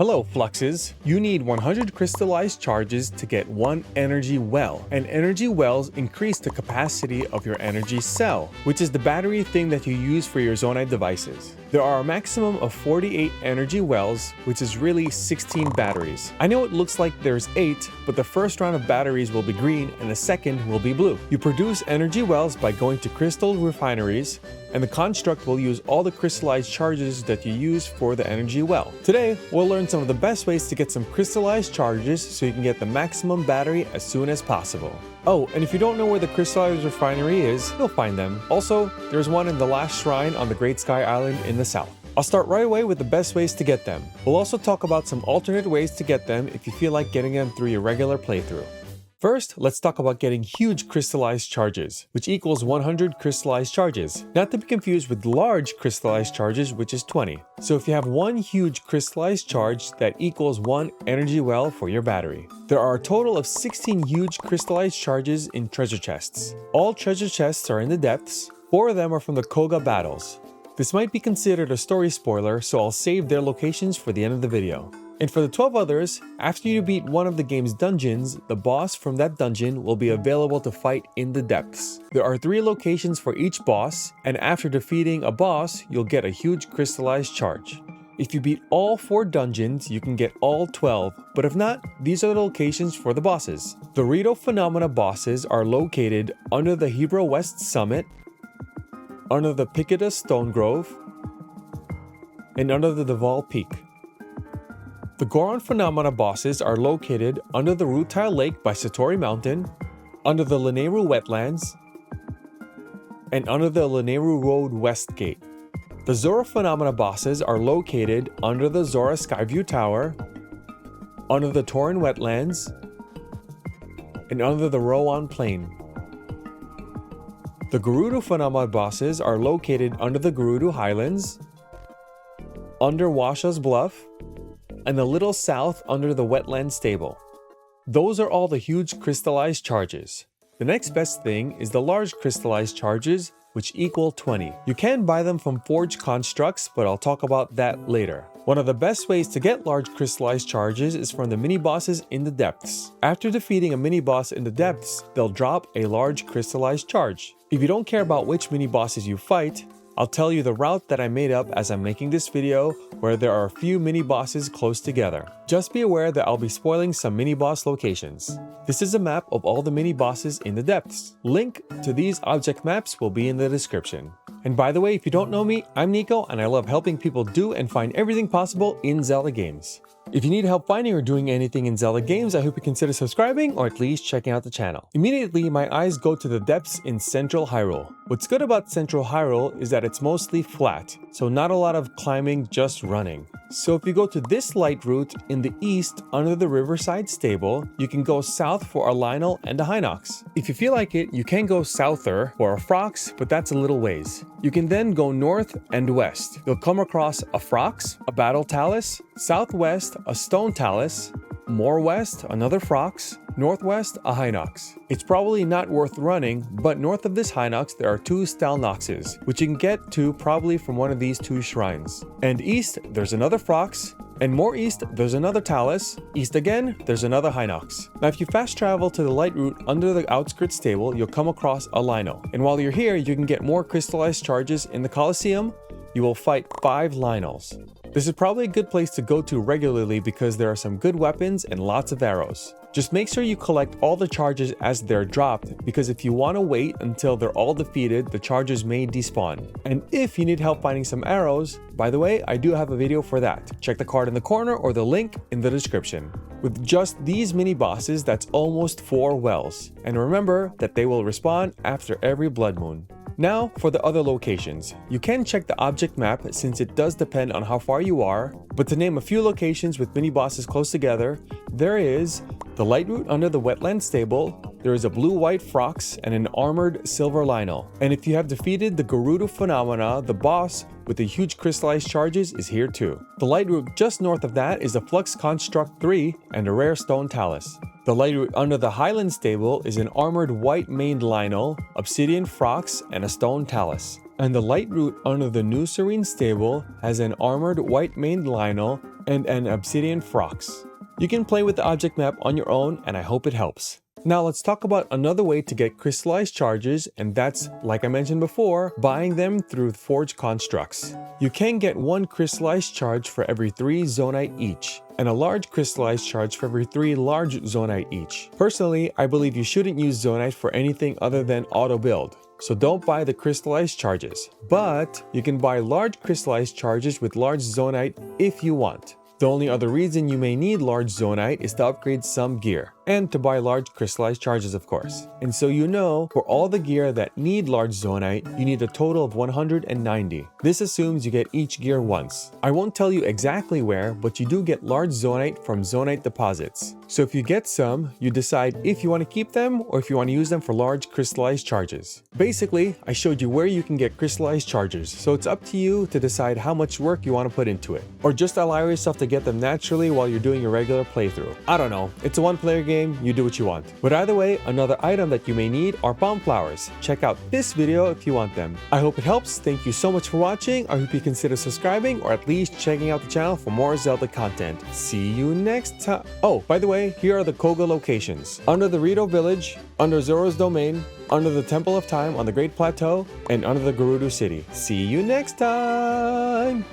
Hello Fluxes! You need 100 crystallized charges to get one energy well, and energy wells increase the capacity of your energy cell, which is the battery thing that you use for your Zonai devices. There are a maximum of 48 energy wells, which is really 16 batteries. I know it looks like there's 8, but the first round of batteries will be green and the second will be blue. You produce energy wells by going to crystal refineries, and the construct will use all the crystallized charges that you use for the energy well. Today, we'll learn some of the best ways to get some crystallized charges so you can get the maximum battery as soon as possible. Oh, and if you don't know where the Crystalized refinery is, you'll find them. Also, there's one in the last shrine on the Great Sky Island in the south. I'll start right away with the best ways to get them. We'll also talk about some alternate ways to get them if you feel like getting them through your regular playthrough. First, let's talk about getting huge crystallized charges, which equals 100 crystallized charges, not to be confused with large crystallized charges, which is 20. So if you have one huge crystallized charge, that equals one energy well for your battery. There are a total of 16 huge crystallized charges in treasure chests. All treasure chests are in the depths. 4 of them are from the Koga battles. This might be considered a story spoiler, so I'll save their locations for the end of the video. And for the 12 others, after you beat one of the game's dungeons, the boss from that dungeon will be available to fight in the depths. There are 3 locations for each boss, and after defeating a boss, you'll get a huge crystallized charge. If you beat all 4 dungeons, you can get all 12, but if not, these are the locations for the bosses. The Rito Phenomena bosses are located under the Hebrew West Summit, under the Picada Stone Grove, and under the Deval Peak. The Goron Phenomena bosses are located under the Rutile Lake by Satori Mountain, under the Lineru Wetlands, and under the Lineru Road West Gate. The Zora Phenomena bosses are located under the Zora Skyview Tower, under the Torin Wetlands, and under the Rowan Plain. The Gerudo Phenomena bosses are located under the Gerudo Highlands, under Washa's Bluff, and a little south under the Wetland Stable. Those are all the huge crystallized charges. The next best thing is the large crystallized charges, which equal 20. You can buy them from forged constructs, but I'll talk about that later. One of the best ways to get large crystallized charges is from the mini-bosses in the depths. After defeating a mini-boss in the depths, they'll drop a large crystallized charge. If you don't care about which mini-bosses you fight, I'll tell you the route that I made up as I'm making this video, where there are a few mini-bosses close together. Just be aware that I'll be spoiling some mini-boss locations. This is a map of all the mini-bosses in the depths. Link to these object maps will be in the description. And by the way, if you don't know me, I'm Nico and I love helping people do and find everything possible in Zelda games. If you need help finding or doing anything in Zelda games, I hope you consider subscribing or at least checking out the channel. Immediately, my eyes go to the depths in Central Hyrule. What's good about Central Hyrule is that it's mostly flat, so not a lot of climbing, just running. So if you go to this light route in the east under the Riverside Stable, you can go south for a Lionel and a Hinox. If you feel like it, you can go souther for a Frox, but that's a little ways. You can then go north and west. You'll come across a Frox, a Battle Talus, southwest a Stone Talus, more west another Frox, northwest a Hinox. It's probably not worth running, but north of this Hinox there are 2 Stalnoxes, which you can get to probably from one of these 2 shrines. And east there's another Frox, and more east there's another Talus, east again there's another Hinox. Now if you fast travel to the light route under the outskirts stable, you'll come across a Lino. And while you're here, you can get more crystallized charges in the Colosseum. You will fight 5 Lionels. This is probably a good place to go to regularly because there are some good weapons and lots of arrows. Just make sure you collect all the charges as they're dropped, because if you want to wait until they're all defeated, the charges may despawn. And if you need help finding some arrows, by the way, I do have a video for that. Check the card in the corner or the link in the description. With just these mini bosses, that's almost 4 wells. And remember that they will respawn after every blood moon. Now for the other locations. You can check the object map since it does depend on how far you are, but to name a few locations with mini bosses close together, there is the light route under the Wetland Stable, there is a blue-white Frox and an armored silver Lionel. And if you have defeated the Gerudo Phenomena, the boss with the huge crystallized charges is here too. The light route just north of that is a Flux Construct 3 and a rare Stone Talus. The light route under the Highland Stable is an armored white-maned Lionel, obsidian Frox, and a Stone Talus. And the light route under the New Serene Stable has an armored white-maned Lionel and an obsidian frox. You can play with the object map on your own, and I hope it helps. Now let's talk about another way to get crystallized charges, and that's, like I mentioned before, buying them through forge constructs. You can get 1 crystallized charge for every 3 Zonaite each, and a large crystallized charge for every 3 large Zonaite each. Personally, I believe you shouldn't use Zonaite for anything other than auto build, so don't buy the crystallized charges. But you can buy large crystallized charges with large Zonaite if you want. The only other reason you may need large Zonaite is to upgrade some gear, and to buy large crystallized charges, of course. And so you know, for all the gear that need large Zonaite, you need a total of 190. This assumes you get each gear once. I won't tell you exactly where, but you do get large Zonaite from Zonaite deposits. So if you get some, you decide if you want to keep them or if you want to use them for large crystallized charges. Basically, I showed you where you can get crystallized charges, so it's up to you to decide how much work you want to put into it. Or just allow yourself to get them naturally while you're doing your regular playthrough. I don't know, it's a one-player game, you do what you want. But either way, another item that you may need are palm flowers. Check out this video if you want them. I hope it helps. Thank you so much for watching. I hope you consider subscribing or at least checking out the channel for more Zelda content. See you next time. Oh, by the way, here are the Koga locations. Under the Rito Village, under Zora's Domain, under the Temple of Time on the Great Plateau, and under the Gerudo City. See you next time!